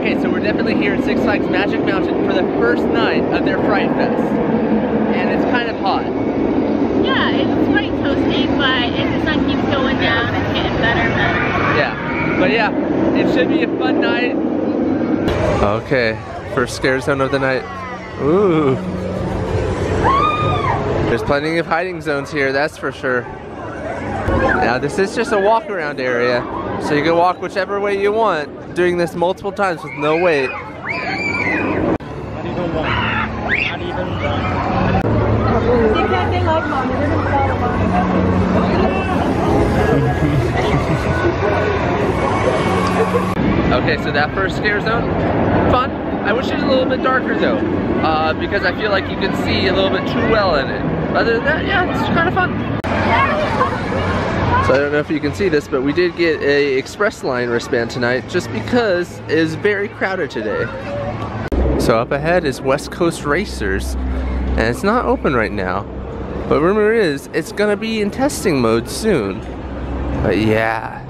Okay, so we're definitely here at Six Flags Magic Mountain for the first night of their Fright Fest. And it's kind of hot. Yeah, it's quite toasty, but as the sun keeps going down, it's getting better and better. Yeah, but yeah, it should be a fun night. Okay, first scare zone of the night. Ooh. There's plenty of hiding zones here, that's for sure. Now this is just a walk around area, so you can walk whichever way you want, doing this multiple times with no wait. Not even one. Not even one. Okay, so that first scare zone, fun. I wish it was a little bit darker though, because I feel like you can see a little bit too well in it. Other than that, yeah, it's kind of fun. So I don't know if you can see this, but we did get a express line wristband tonight just because it is very crowded today. So up ahead is West Coast Racers, and it's not open right now. But rumor is it's gonna be in testing mode soon. But yeah,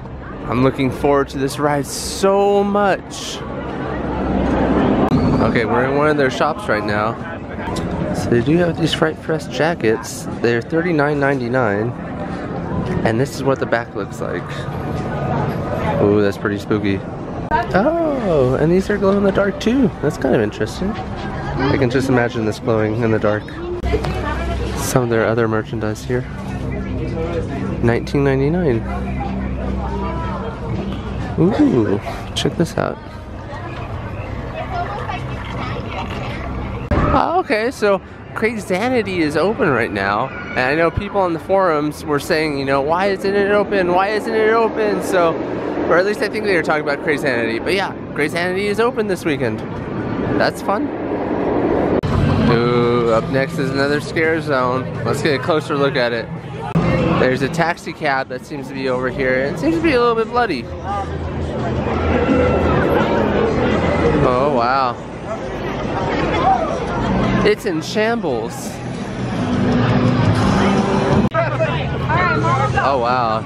I'm looking forward to this ride so much. Okay, we're in one of their shops right now. So they do have these Fright Fest jackets. They're $39.99. And this is what the back looks like. Ooh, that's pretty spooky. Oh, and these are glow in the dark too. That's kind of interesting. I can just imagine this glowing in the dark. Some of their other merchandise here. $19.99. Ooh, check this out. Oh, okay, so Crazanity is open right now, and I know people on the forums were saying, you know, why isn't it open? Why isn't it open? So, or at least I think they were talking about Crazanity. But yeah, Crazanity is open this weekend. That's fun. Ooh, up next is another scare zone. Let's get a closer look at it. There's a taxi cab that seems to be over here, and it seems to be a little bit bloody. Oh wow. It's in shambles. Oh wow.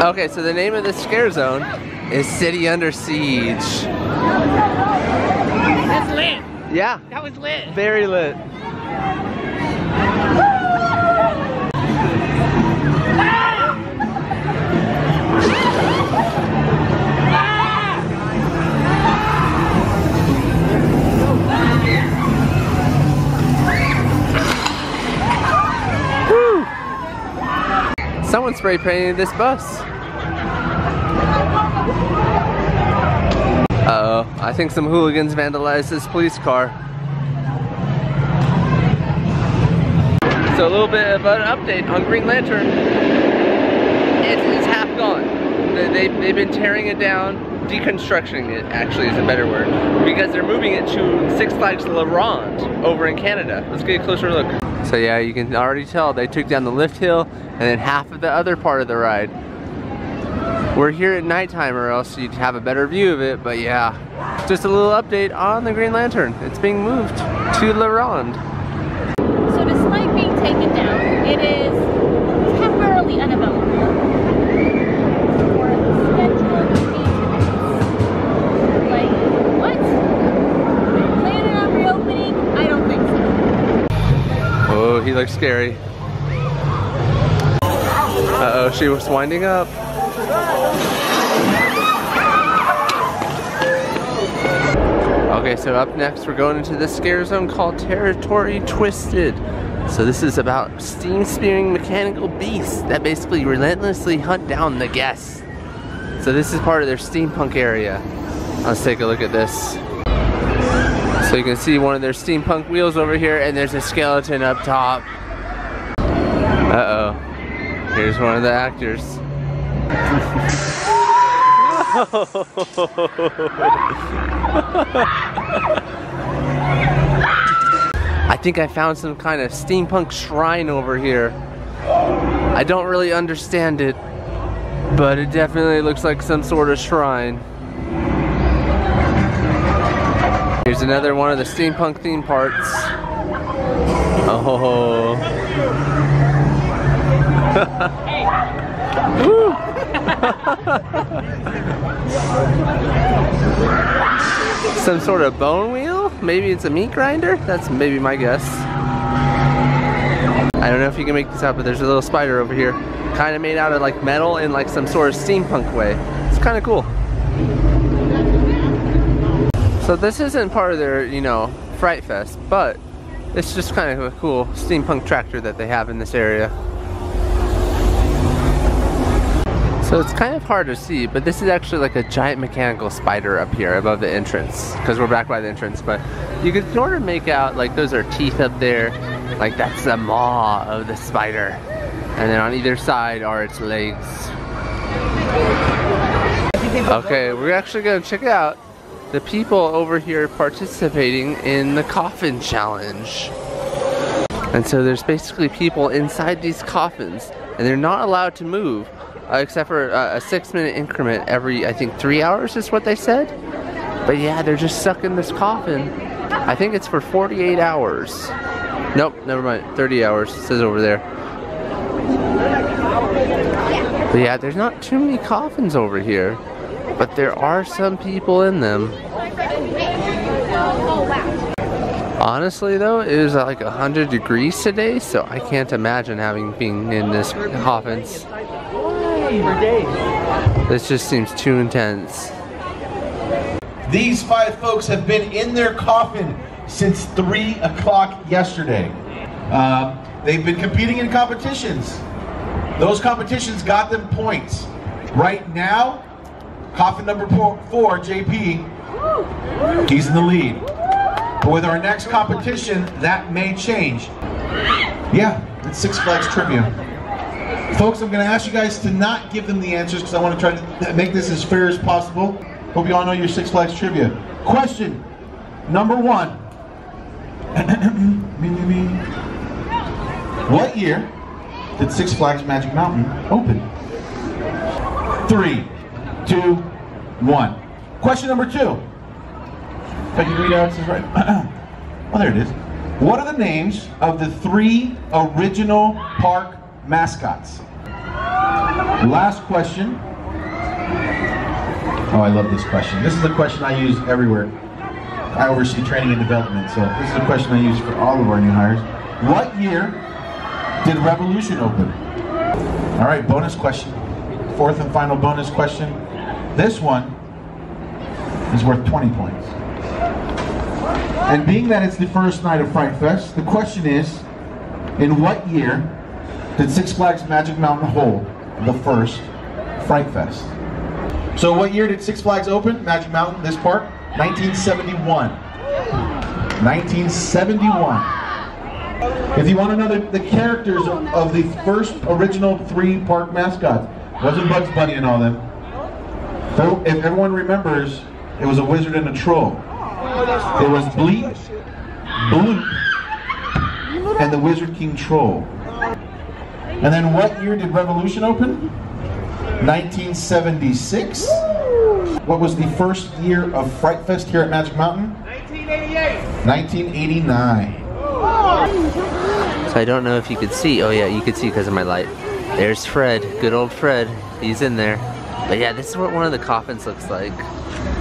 Okay, so the name of the scare zone is City Under Siege. That's lit. Yeah. That was lit. Very lit. Someone spray painted this bus. Uh-oh, I think some hooligans vandalized this police car. So a little bit of an update on Green Lantern. It's half gone. They've been tearing it down, deconstructing it actually is a better word, because they're moving it to Six Flags La Ronde over in Canada. Let's get a closer look. So yeah, you can already tell they took down the lift hill and then half of the other part of the ride. We're here at nighttime or else you'd have a better view of it, but yeah. Just a little update on the Green Lantern. It's being moved to La Ronde. So despite being taken down, it is temporarily unavailable for scheduled maintenance. Like, what? Are you planning on reopening? I don't think so. Oh, he looks scary. Uh-oh, she was winding up. Okay, so up next we're going into this scare zone called Territory Twisted. So this is about steam spewing mechanical beasts that basically relentlessly hunt down the guests. So this is part of their steampunk area. Let's take a look at this. So you can see one of their steampunk wheels over here, and there's a skeleton up top. Uh-oh. Here's one of the actors. I think I found some kind of steampunk shrine over here. I don't really understand it, but it definitely looks like some sort of shrine. Here's another one of the steampunk theme parts. Oh. Woo. Some sort of bone wheel? Maybe it's a meat grinder? That's maybe my guess. I don't know if you can make this out, but there's a little spider over here. Kind of made out of like metal in like some sort of steampunk way. It's kind of cool. So this isn't part of their, you know, Fright Fest, but it's just kind of a cool steampunk tractor that they have in this area. So it's kind of hard to see, but this is actually like a giant mechanical spider up here above the entrance, because we're back by the entrance, but you can sort of make out like those are teeth up there, like that's the maw of the spider. And then on either side are its legs. Okay, we're actually gonna check out the people over here participating in the Coffin challenge. And so there's basically people inside these coffins, and they're not allowed to move, except for a 6-minute increment every, I think 3 hours is what they said. But yeah, they're just stuck in this coffin. I think it's for 48 hours. Nope, never mind, 30 hours, it says over there. But yeah, there's not too many coffins over here, but there are some people in them. Honestly though, it was like 100 degrees today, so I can't imagine being in this coffins. This just seems too intense. These 5 folks have been in their coffin since 3 o'clock yesterday. They've been competing in competitions. Those competitions got them points. Right now, coffin number 4, JP, he's in the lead. But with our next competition, that may change. Yeah, it's Six Flags trivia. Folks, I'm going to ask you guys to not give them the answers because I want to try to make this as fair as possible. Hope you all know your Six Flags trivia. Question number 1. What year did Six Flags Magic Mountain open? 3, 2, 1. Question number 2. If I can read out, it says right. Oh, there it is. What are the names of the 3 original park mascots? Last question. Oh, I love this question. This is a question I use everywhere. I oversee training and development, so this is a question I use for all of our new hires. What year did Revolution open? All right, bonus question. 4th and final bonus question. This one is worth 20 points. And being that it's the first night of Fright Fest, the question is, in what year did Six Flags Magic Mountain hold the first Fright Fest? So what year did Six Flags open, Magic Mountain, this park? 1971. 1971. If you want to know the characters of the first original 3 park mascots, wasn't Bugs Bunny and all them. So if everyone remembers, it was a wizard and a troll. It was Bleep, Bloop, and the Wizard King Troll. And then what year did Revolution open? 1976. What was the first year of Fright Fest here at Magic Mountain? 1988. 1989. So I don't know if you could see. Oh yeah, you could see because of my light. There's Fred, good old Fred. He's in there. But yeah, this is what one of the coffins looks like.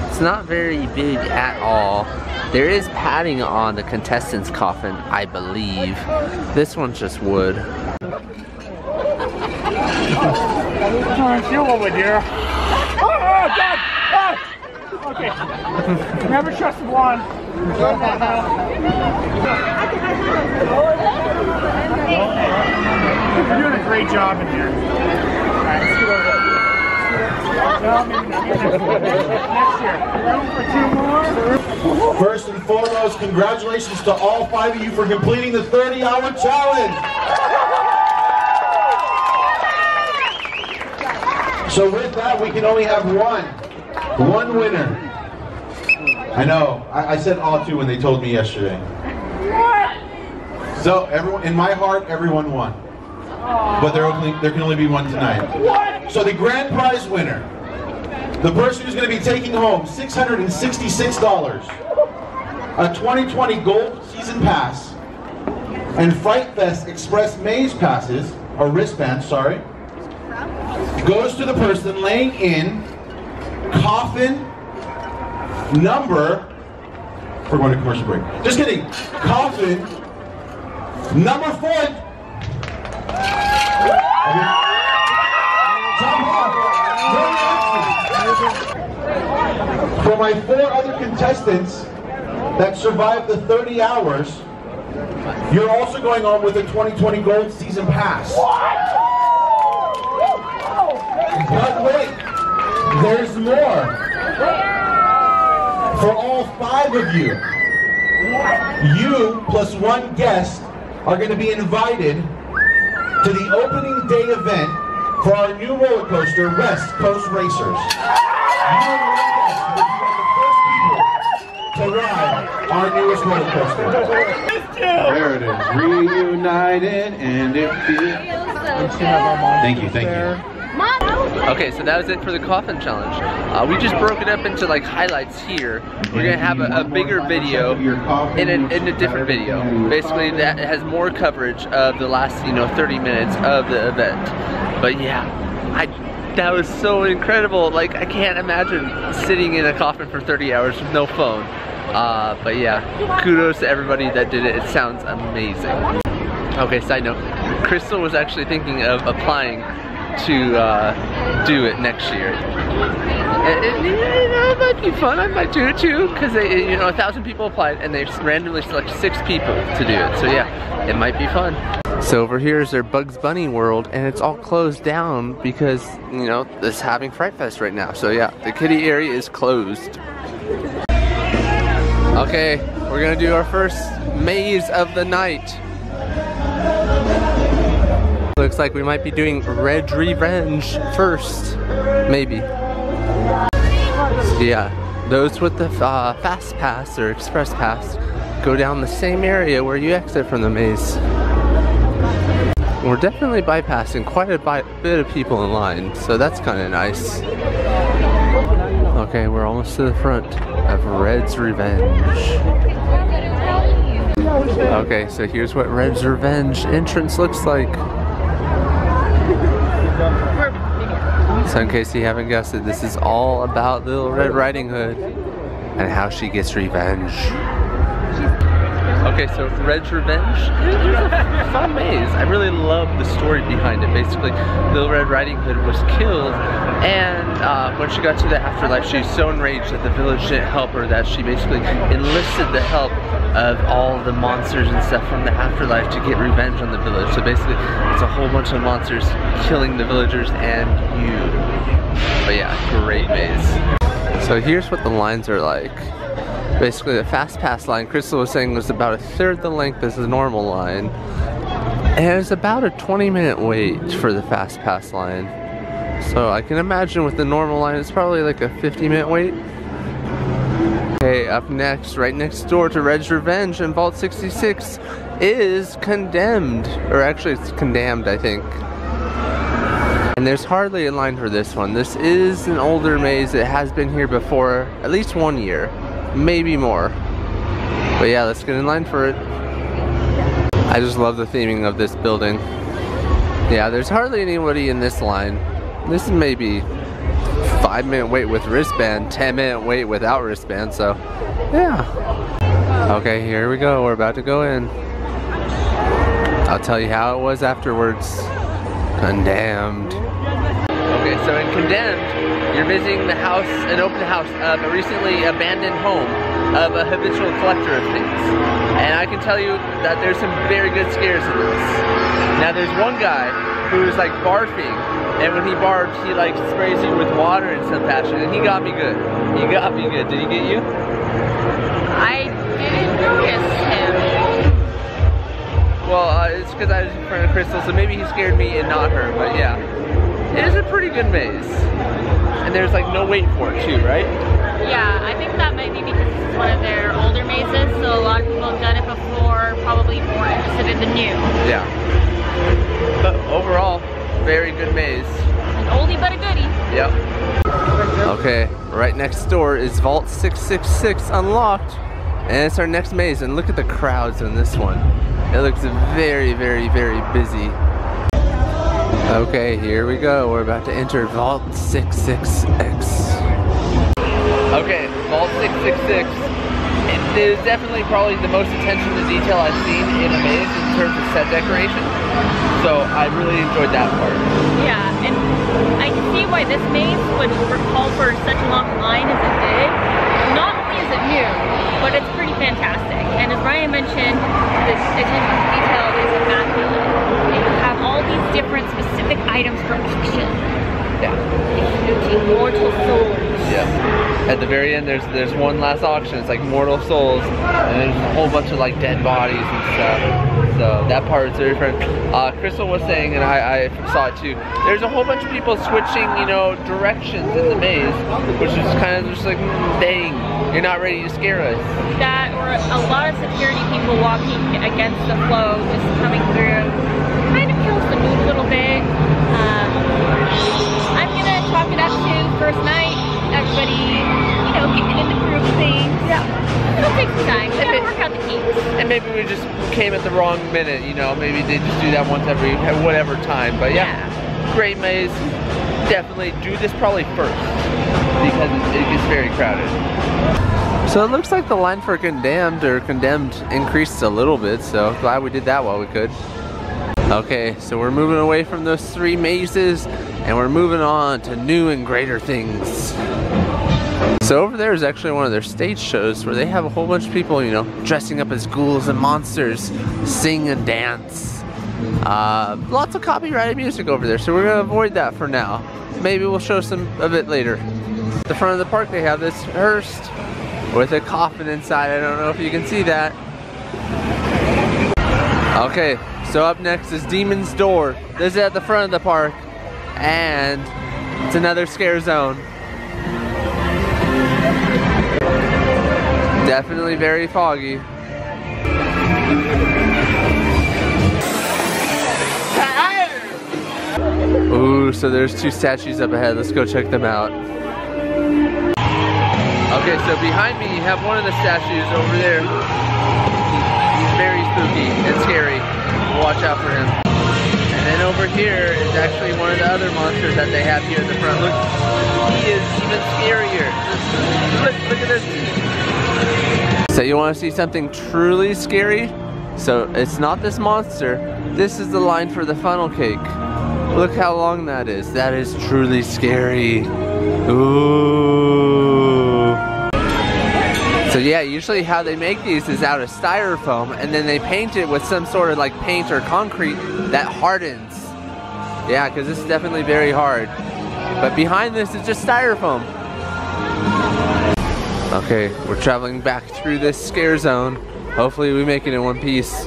It's not very big at all. There is padding on the contestant's coffin, I believe. This one's just wood. Aren't you over there? Oh, God! Ah! Okay. Never trust one. You're doing a great job in here. Alright, let's get over there. Well, maybe next year. Room for 2 more. First and foremost, congratulations to all 5 of you for completing the 30-hour challenge. So with that, we can only have one winner. I know, I said all 2 when they told me yesterday. So everyone, in my heart, everyone won. But there can only be one tonight. So the grand prize winner, the person who's going to be taking home $666, a 2020 Gold Season Pass, and Fright Fest Express Maze Passes, or wristbands, sorry, goes to the person laying in coffin number. We're going to commercial break. Just kidding. Coffin number 4. For my 4 other contestants that survived the 30 hours, you're also going on with a 2020 Gold Season Pass. But wait, there's more. For all 5 of you, you plus 1 guest are going to be invited to the opening day event for our new roller coaster, West Coast Racers. You and 1 guest will be the first people to ride our newest roller coaster. There it is, reunited, and it feels. Thank you, thank you. Okay, so that was it for the Coffin Challenge. We just broke it up into like highlights here. We're gonna have a bigger video in a different video. Basically, that has more coverage of the last 30 minutes of the event. But yeah, that was so incredible. Like, I can't imagine sitting in a coffin for 30 hours with no phone. But yeah, kudos to everybody that did it. It sounds amazing. Okay, side note, Crystal was actually thinking of applying to do it next year. It might be fun. I might do it too, because 1,000 people applied and they randomly select 6 people to do it. So yeah, it might be fun. So over here is their Bugs Bunny world, and it's all closed down because it's having Fright Fest right now. So yeah, the kiddie area is closed. Okay, we're gonna do our first maze of the night. Looks like we might be doing Red Revenge first, maybe. So yeah, those with the Fast Pass or Express Pass go down the same area where you exit from the maze. We're definitely bypassing quite a bit of people in line, so that's kind of nice. Okay, we're almost to the front of Red's Revenge. Okay, so here's what Red's Revenge entrance looks like. So in case you haven't guessed it, this is all about Little Red Riding Hood and how she gets revenge. Okay, so Red's Revenge is a fun maze. I really love the story behind it. Basically, Little Red Riding Hood was killed, and when she got to the afterlife, she was so enraged that the village didn't help her that she basically enlisted the help of all the monsters and stuff from the afterlife to get revenge on the village. So basically, it's a whole bunch of monsters killing the villagers and you. But yeah, great maze. So here's what the lines are like. Basically, the Fast Pass line, Crystal was saying, was about 1/3 the length as the normal line. And it's about a 20-minute wait for the Fast Pass line. So I can imagine with the normal line, it's probably like a 50-minute wait. Okay, up next, right next door to Red's Revenge in Vault 66 is Condemned. Or actually, it's Condemned, I think. And there's hardly a line for this one. This is an older maze. It has been here before, at least 1 year. Maybe more. But yeah, let's get in line for it. I just love the theming of this building. Yeah, there's hardly anybody in this line. This is maybe 5-minute wait with wristband, 10-minute wait without wristband, so yeah. Okay, here we go. We're about to go in. I'll tell you how it was afterwards. Condemned. Okay, so in Condemned, you're visiting the house, an open house of a recently abandoned home of a habitual collector of things. And I can tell you that there's some very good scares in this. Now there's one guy who is like barfing, and when he barfs, he like sprays you with water in some fashion, and he got me good. He got me good. Did he get you? I didn't notice him. Well, it's because I was in front of Crystal, so maybe he scared me and not her, but yeah. It is a pretty good maze. And there's like no wait for it too, right? Yeah, I think that might be because it's one of their older mazes, so a lot of people have done it before, probably more interested in the new. Yeah. But overall, very good maze. An oldie but a goodie. Yep. Okay, right next door is Vault 666 unlocked. And it's our next maze, and look at the crowds in this one. It looks very, very, very busy. Okay, here we go. We're about to enter Vault 66X. Okay, Vault 666. It is definitely probably the most attention to detail I've seen in a maze in terms of set decoration. So I really enjoyed that part. Yeah, and I can see why this maze would call for such a long line as it did. Not only is it new, but it's pretty fantastic. And as Ryan mentioned, the attention to detail is immaculate. And you have all these different specific items for action. Yeah. Immortal souls. Yeah. At the very end, there's one last auction. It's like Mortal Souls, and there's a whole bunch of like dead bodies and stuff. So that part is very different. Crystal was saying, and I saw it too. There's a whole bunch of people switching, you know, directions in the maze, which is kind of just like, dang, you're not ready to scare us. That, or a lot of security people walking against the flow, just coming through, kind of kills the mood a little bit. I'm gonna chalk it up to first night. Everybody, you know, getting in the groove of things. Yeah. It'll take some time. We gotta work out the kinks. And maybe we just came at the wrong minute, you know. Maybe they just do that once every whatever time. But yeah, great maze. Definitely do this probably first because it gets very crowded. So it looks like the line for Condemned increased a little bit. So glad we did that while we could. Okay, so we're moving away from those 3 mazes and we're moving on to new and greater things. So over there is actually one of their stage shows where they have a whole bunch of people, you know, dressing up as ghouls and monsters, sing and dance. Lots of copyrighted music over there, so we're gonna avoid that for now. Maybe we'll show some of it later. At the front of the park they have this hearse with a coffin inside. I don't know if you can see that. Okay, so up next is Demon's Door. This is at the front of the park, and it's another scare zone. Definitely very foggy. Ooh, so there's 2 statues up ahead. Let's go check them out. Okay, so behind me you have one of the statues over there. He's very spooky and scary. Watch out for him. And then over here is actually one of the other monsters that they have here at the front. Look, he is even scarier. Look at this. So you want to see something truly scary? So it's not this monster. This is the line for the funnel cake. Look how long that is. That is truly scary. Ooh. So yeah, usually how they make these is out of styrofoam and then they paint it with some sort of like paint or concrete that hardens. Yeah, because this is definitely very hard. But behind this is just styrofoam. Okay, we're traveling back through this scare zone. Hopefully we make it in one piece.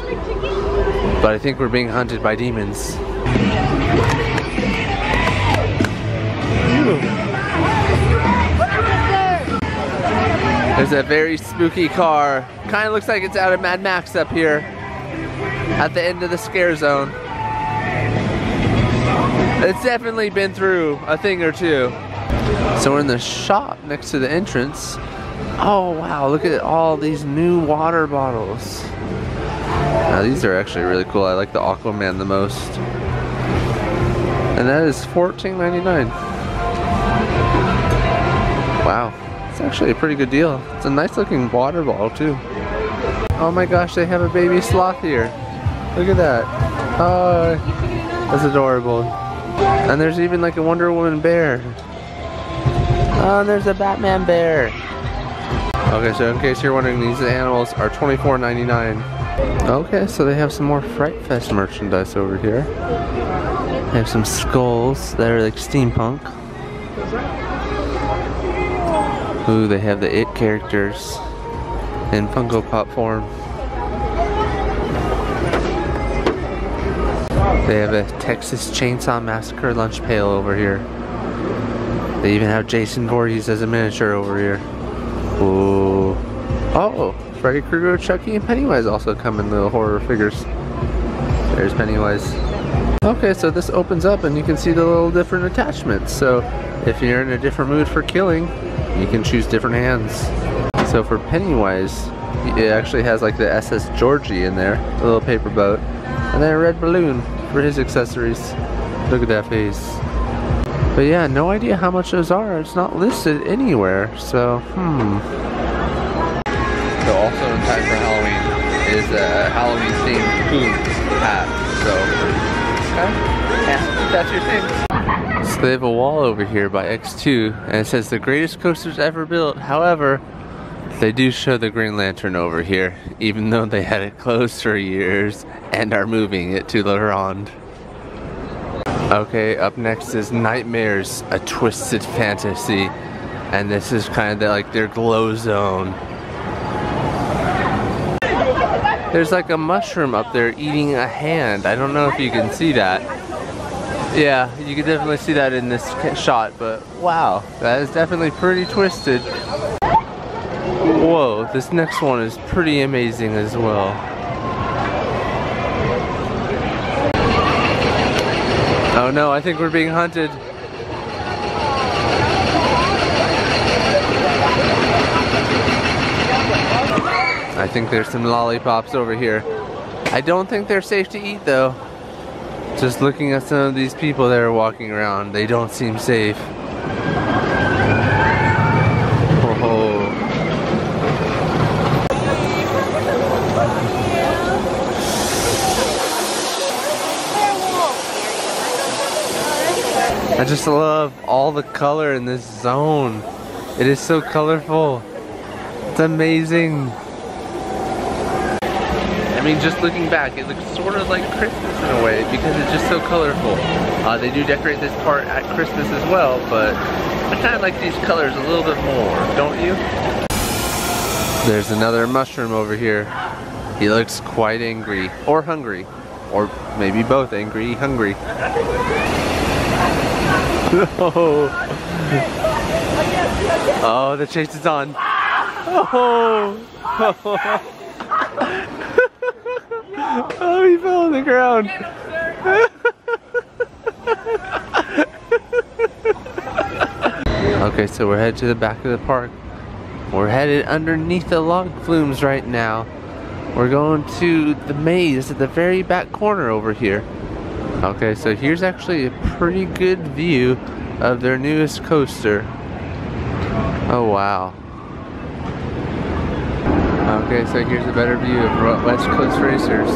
But I think we're being hunted by demons. There's a very spooky car. Kind of looks like it's out of Mad Max up here at the end of the scare zone. It's definitely been through a thing or two. So we're in the shop next to the entrance. Oh wow, look at all these new water bottles. Now these are actually really cool. I like the Aquaman the most. And that is $14.99. Wow, it's actually a pretty good deal. It's a nice looking water bottle too. Oh my gosh, they have a baby sloth here. Look at that. Oh, that's adorable. And there's even like a Wonder Woman bear. Oh, and there's a Batman bear. Okay, so in case you're wondering, these animals are $24.99. Okay, so they have some more Fright Fest merchandise over here. They have some skulls that are like steampunk. Ooh, they have the It characters in Funko Pop form. They have a Texas Chainsaw Massacre lunch pail over here. They even have Jason Voorhees as a miniature over here. Ooh. Oh, Freddy Krueger, Chucky, and Pennywise also come in the horror figures. There's Pennywise. Okay, so this opens up and you can see the little different attachments. So if you're in a different mood for killing, you can choose different hands. So for Pennywise, it actually has like the SS Georgie in there, a little paper boat, and then a red balloon for his accessories. Look at that face. But yeah, no idea how much those are. It's not listed anywhere. So, So also in time for Halloween is a Halloween themed food hat. So, okay. Yeah, that's your thing. So they have a wall over here by X2 and it says the greatest coasters ever built. However, they do show the Green Lantern over here, even though they had it closed for years and are moving it to later on. Okay, up next is Nightmares, a twisted fantasy. And this is kind of like their glow zone. There's like a mushroom up there eating a hand. I don't know if you can see that. Yeah, you can definitely see that in this shot, but wow, that is definitely pretty twisted. Whoa, this next one is pretty amazing as well. Oh no, I think we're being hunted. I think there's some lollipops over here. I don't think they're safe to eat though. Just looking at some of these people that are walking around, they don't seem safe. Oh. I just love all the color in this zone. It is so colorful. It's amazing. I mean, just looking back, it looks sort of like Christmas in a way because it's just so colorful. They do decorate this part at Christmas as well, but I kind of like these colors a little bit more, don't you? There's another mushroom over here. He looks quite angry, or hungry, or maybe both angry, hungry. Oh, oh, the chase is on. Oh, oh, he fell on the ground. Okay, so we're headed to the back of the park. We're headed underneath the log flumes right now. We're going to the maze at the very back corner over here. Okay, so here's actually a pretty good view of their newest coaster. Oh wow. Okay, so here's a better view of West Coast Racers.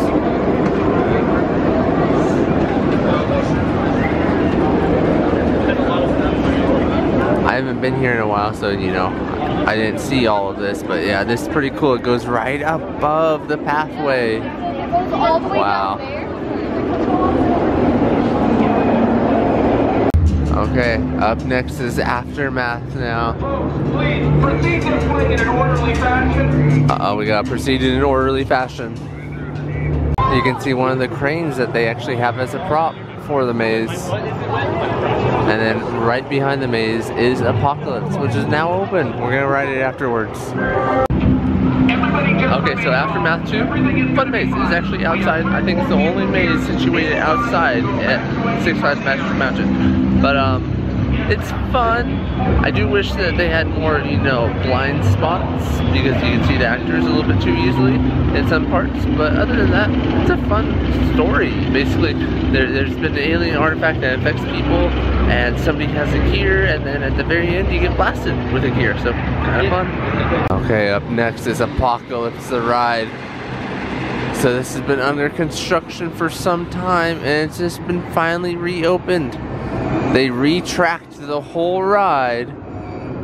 I haven't been here in a while, so you know, I didn't see all of this, but yeah, this is pretty cool. It goes right above the pathway. It goes all the way wow. down there. Okay, up next is Aftermath now. Please proceed to play in an orderly fashion. Uh-oh, we gotta proceed in an orderly fashion. You can see one of the cranes that they actually have as a prop for the maze. And then right behind the maze is Apocalypse, which is now open. We're gonna ride it afterwards. Okay, so Aftermath 2, Fun Maze is actually outside. I think it's the only maze situated outside at Six Flags Magic Mountain. But it's fun. I do wish that they had more, you know, blind spots because you can see the actors a little bit too easily in some parts. But other than that, it's a fun story. Basically, there's been an alien artifact that affects people, and somebody has a gear, and then at the very end you get blasted with a gear. So kind of fun. Okay, up next is Apocalypse the ride. So this has been under construction for some time, and it's just been finally reopened. They retracked the whole ride,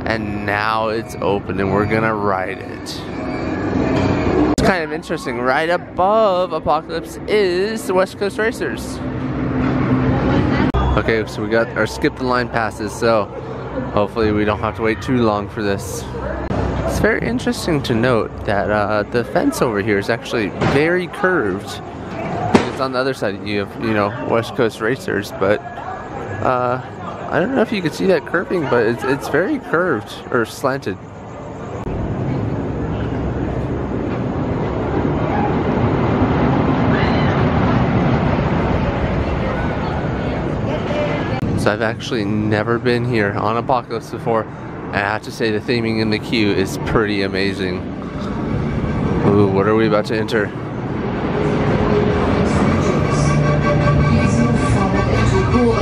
and now it's open and we're gonna ride it. It's kind of interesting. Right above Apocalypse is the West Coast Racers. Okay, so we got our skip the line passes, so hopefully we don't have to wait too long for this. It's very interesting to note that the fence over here is actually very curved. It's on the other side. You have, you know, West Coast Racers, but I don't know if you can see that curving, but it's very curved or slanted. So I've actually never been here on Apocalypse before, and I have to say the theming in the queue is pretty amazing. Ooh, what are we about to enter? Please move forward into cool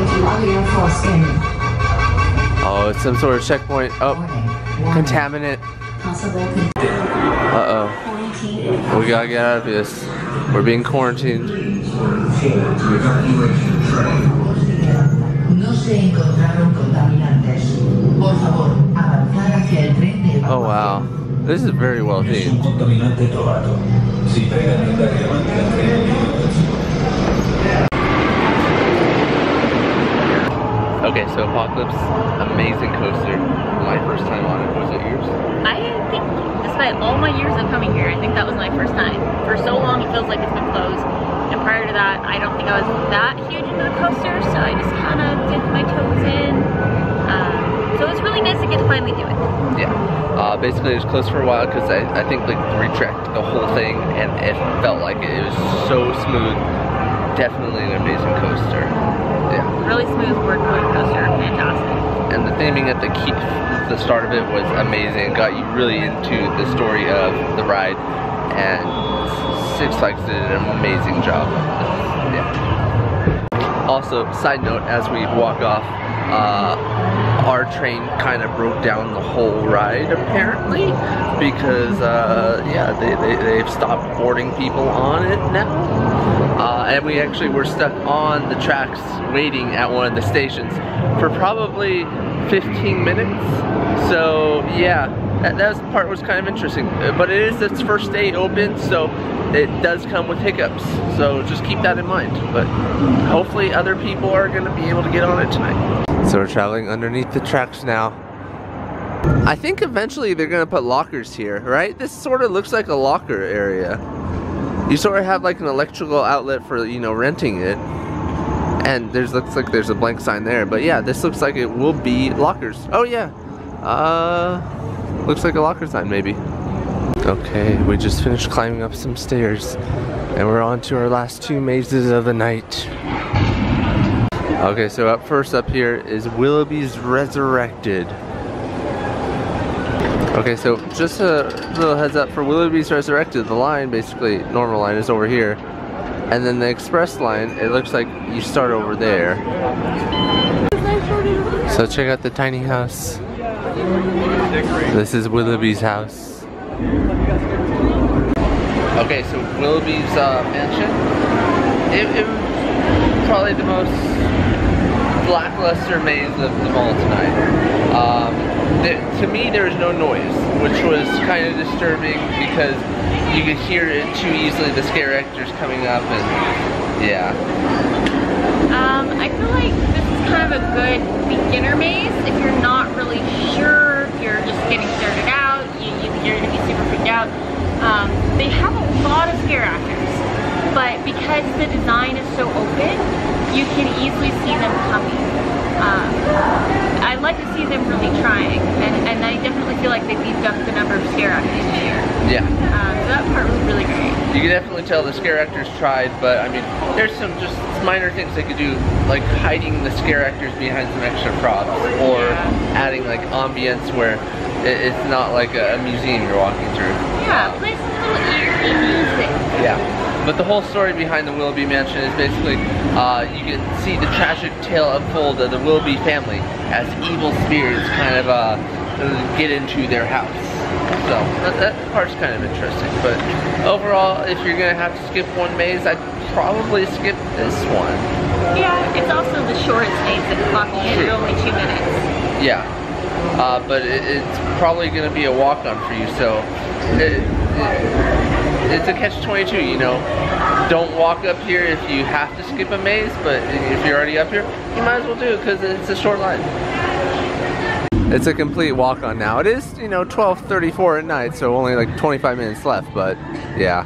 Oh, it's some sort of checkpoint. Oh, contaminant. Uh-oh. We gotta get out of this. We're being quarantined. Oh wow. This is very well themed. Okay, so Apocalypse, amazing coaster. My first time on it. Was it yours? I think, despite all my years of coming here, I think that was my first time. For so long, it feels like it's been closed. And prior to that, I don't think I was that huge into the coaster, so I just kind of dipped my toes in. So it's really nice to get to finally do it. Yeah. Basically, it was closed for a while because I think like retracked the whole thing, and it felt like it was so smooth. Definitely an amazing coaster. Yeah. Really smooth word coaster, fantastic. And the theming at the start of it was amazing. Got you really into the story of the ride, and Six Flags did an amazing job. Yeah. Also, side note, as we walk off, our train kind of broke down the whole ride apparently because yeah, they've stopped boarding people on it now. And we actually were stuck on the tracks waiting at one of the stations for probably 15 minutes. So yeah, that part was kind of interesting. But it is its first day open, so it does come with hiccups. So just keep that in mind. But hopefully other people are going to be able to get on it tonight. So we're traveling underneath the tracks now. I think eventually they're going to put lockers here, right? This sort of looks like a locker area. You sort of have like an electrical outlet for, you know, renting it. And looks like there's a blank sign there. But yeah, this looks like it will be lockers. Oh yeah. Looks like a locker sign maybe. Okay, we just finished climbing up some stairs. And we're on to our last two mazes of the night. Okay, so up first up here is Willoughby's Resurrected. Okay, so just a little heads up for Willoughby's Resurrected, the line, basically, normal line is over here. And then the express line, it looks like you start over there. So check out the tiny house. This is Willoughby's house. Okay, so Willoughby's mansion. It was probably the most lackluster maze of them all tonight. To me, there was no noise, which was kind of disturbing because you could hear it too easily, the scare actors coming up, and yeah. I feel like this is kind of a good beginner maze if you're not really sure, if you're just getting started out, you're going to be super freaked out. They have a lot of scare actors, but because the design is so open, you can easily see them coming. I like to see them really trying, and I definitely feel like they beefed up the number of scare actors this year. Yeah. So that part was really great. You can definitely tell the scare actors tried, but I mean, there's some just minor things they could do, like hiding the scare actors behind some extra props, or adding like ambience where it's not like a museum you're walking through. Yeah, play some little eerie music. Yeah. But the whole story behind the Willoughby Mansion is basically, you can see the tragic tale unfold of the Willoughby family as evil spirits kind of get into their house. So that part's kind of interesting. But overall, if you're gonna have to skip one maze, I'd probably skip this one. Yeah, it's also the shortest maze at Coffin. It's only 2 minutes. Yeah. But it's probably gonna be a walk-on for you, so it's a catch-22, you know. Don't walk up here if you have to skip a maze, but if you're already up here, you might as well do it because it's a short line. It's a complete walk-on now. It is, you know, 12:34 at night, so only like 25 minutes left, but yeah.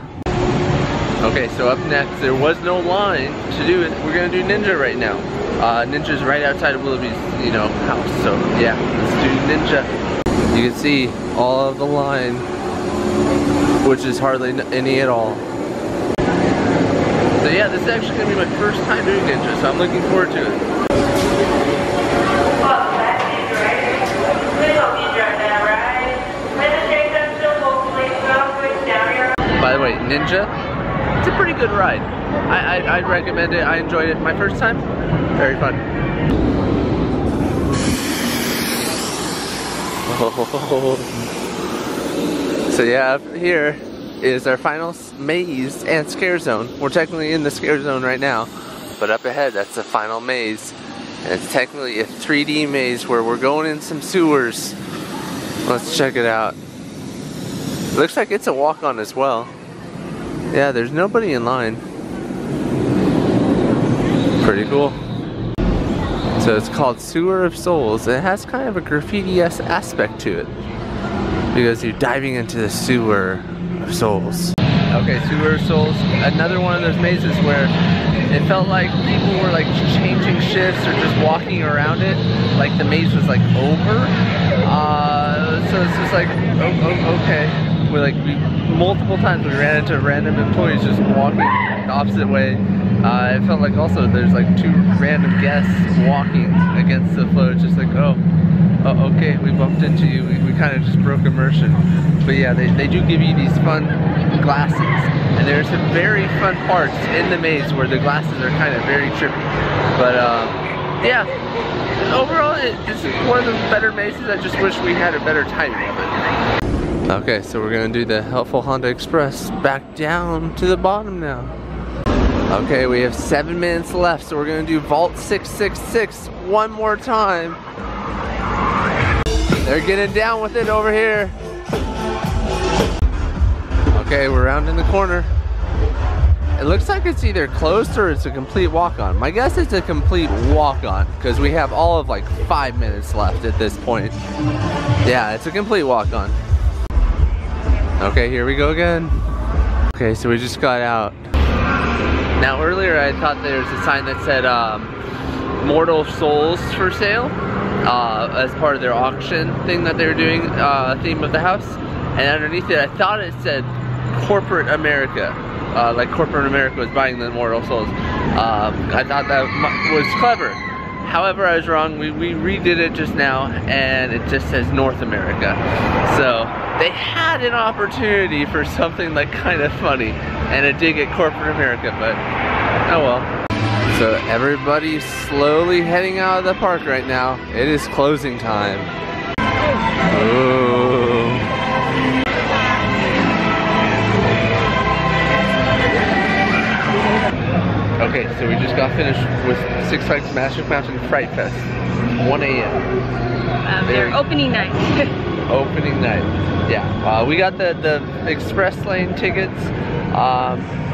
Okay, so up next, there was no line to do it. We're gonna do Ninja right now. Ninja's right outside of Willoughby's, you know, house, so yeah, let's do Ninja. You can see all of the line, which is hardly any at all. So yeah, this is actually gonna be my first time doing Ninja, so I'm looking forward to it. By the way, Ninja, it's a pretty good ride. I'd recommend it. I enjoyed it my first time. Very fun. Oh. So yeah, up here is our final maze and scare zone. We're technically in the scare zone right now, but up ahead, that's the final maze. And it's technically a 3D maze where we're going in some sewers. Let's check it out. Looks like it's a walk-on as well. Yeah, there's nobody in line. Pretty cool. So it's called Sewer of Souls. It has kind of a graffiti-esque aspect to it, because you're diving into the Sewer of Souls. Okay, Sewer of Souls, another one of those mazes where it felt like people were like changing shifts or just walking around it, like the maze was like over. So it's just like, okay. Multiple times we ran into random employees just walking the opposite way. It felt like also there's like 2 random guests walking against the flow. It's just like, oh, okay, we bumped into you. We kind of just broke immersion. But yeah, they do give you these fun glasses. And there's some very fun parts in the maze where the glasses are kind of very trippy. But yeah, overall, this is one of the better mazes. I just wish we had a better timing of it. Okay, so we're gonna do the Helpful Honda Express back down to the bottom now. Okay, we have 7 minutes left, so we're gonna do Vault 666 one more time. They're getting down with it over here. Okay, we're rounding the corner. It looks like it's either closed or it's a complete walk-on. My guess it's a complete walk-on, because we have all of like 5 minutes left at this point. Yeah, it's a complete walk-on. Okay, here we go again. Okay, so we just got out. Now earlier I thought there was a sign that said Mortal Souls for sale as part of their auction thing that they were doing, theme of the house. And underneath it I thought it said Corporate America. Like Corporate America was buying the Mortal Souls. I thought that was clever. However, I was wrong. We redid it just now and it just says North America. So they had an opportunity for something like kind of funny, and it did get Corporate America, but oh well. So everybody's slowly heading out of the park right now. It is closing time. Ooh. Okay, so we just got finished with Six Flags Magic Mountain Fright Fest. 1 a.m. Their opening night. Opening night. Yeah, we got the express lane tickets.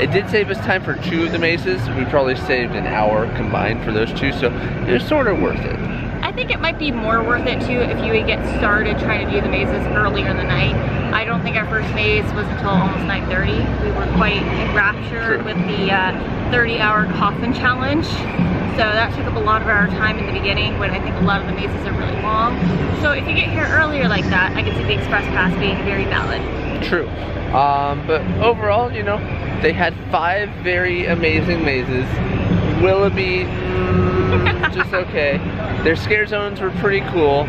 It did save us time for 2 of the mazes. We probably saved an hour combined for those 2, so it was sort of worth it. I think it might be more worth it too if you would get started trying to do the mazes earlier in the night. I don't think our first maze was until almost 9:30. We were quite enraptured with the 30-hour Coffin challenge. So that took up a lot of our time in the beginning when I think a lot of the mazes are really long. So if you get here earlier like that, I can see the express pass being very valid. True. But overall, you know, they had 5 very amazing mazes. Willoughby, just okay. Their scare zones were pretty cool.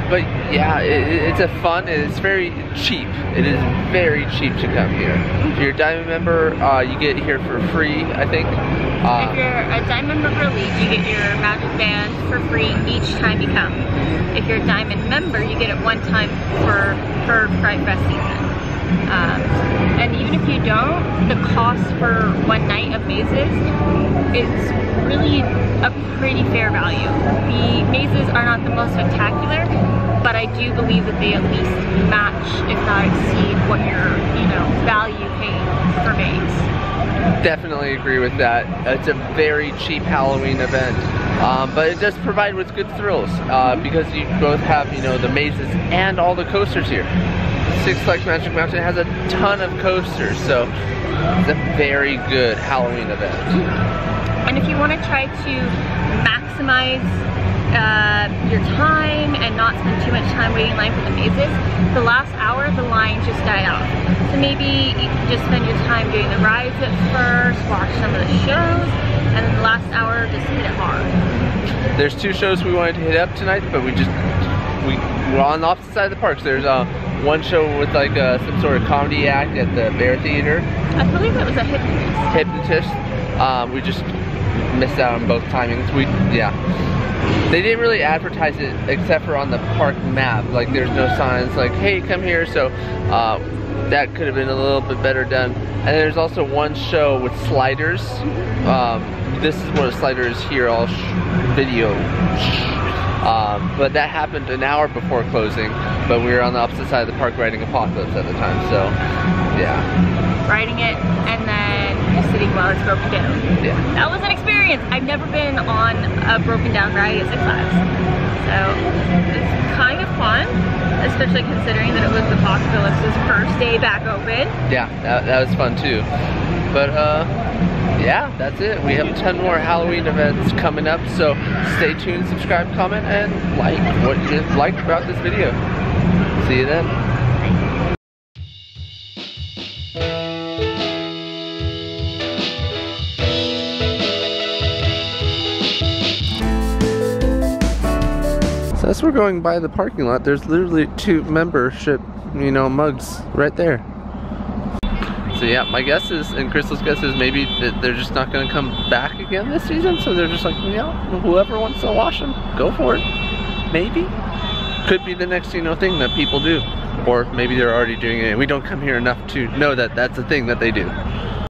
But yeah, it's a fun, it's very cheap. It is very cheap to come here. If you're a Diamond member, you get here for free, I think. If you're a Diamond member Elite, you get your Magic Band for free each time you come. If you're a Diamond member, you get it one time per Fright Fest season. And even if you don't, the cost for one night of mazes is really a pretty fair value. The mazes are not the most spectacular, but I do believe that they at least match, if not exceed, what your, value paying for maze. Definitely agree with that. It's a very cheap Halloween event, but it does provide with good thrills because you both have, the mazes and all the coasters here. Six Flags Magic Mountain has a ton of coasters, so it's a very good Halloween event. And if you want to try to maximize your time and not spend too much time waiting in line for the mazes, the last hour the line just died off. So maybe you can just spend your time doing the rides at first, watch some of the shows, and then the last hour just hit it hard. There's 2 shows we wanted to hit up tonight, but we're on the opposite side of the park. So there's one show with like some sort of comedy act at the Bear Theater. I believe it was a hypnotist. We just missed out on both timings. They didn't really advertise it except for on the park map. Like there's no signs like, hey, come here. So that could have been a little bit better done. And there's also one show with sliders. This is one of the sliders here, all video. But that happened an hour before closing, but we were on the opposite side of the park riding Apocalypse at the time, so yeah. Riding it and then just sitting while it's broken down. Yeah. That was an experience. I've never been on a broken down ride at Six Flags. So it's kind of fun, especially considering that it was Apocalypse's first day back open. Yeah, that was fun too. But yeah, that's it. We have a ton more Halloween events coming up, so stay tuned, subscribe, comment, and like what you liked about this video. See you then. So as we're going by the parking lot, there's literally 2 membership, mugs right there. So yeah, my guess is, and Crystal's guess is, maybe that they're just not going to come back again this season. So they're just like, whoever wants to wash them, go for it. Maybe. Could be the next, thing that people do. Or maybe they're already doing it. We don't come here enough to know that that's a thing that they do.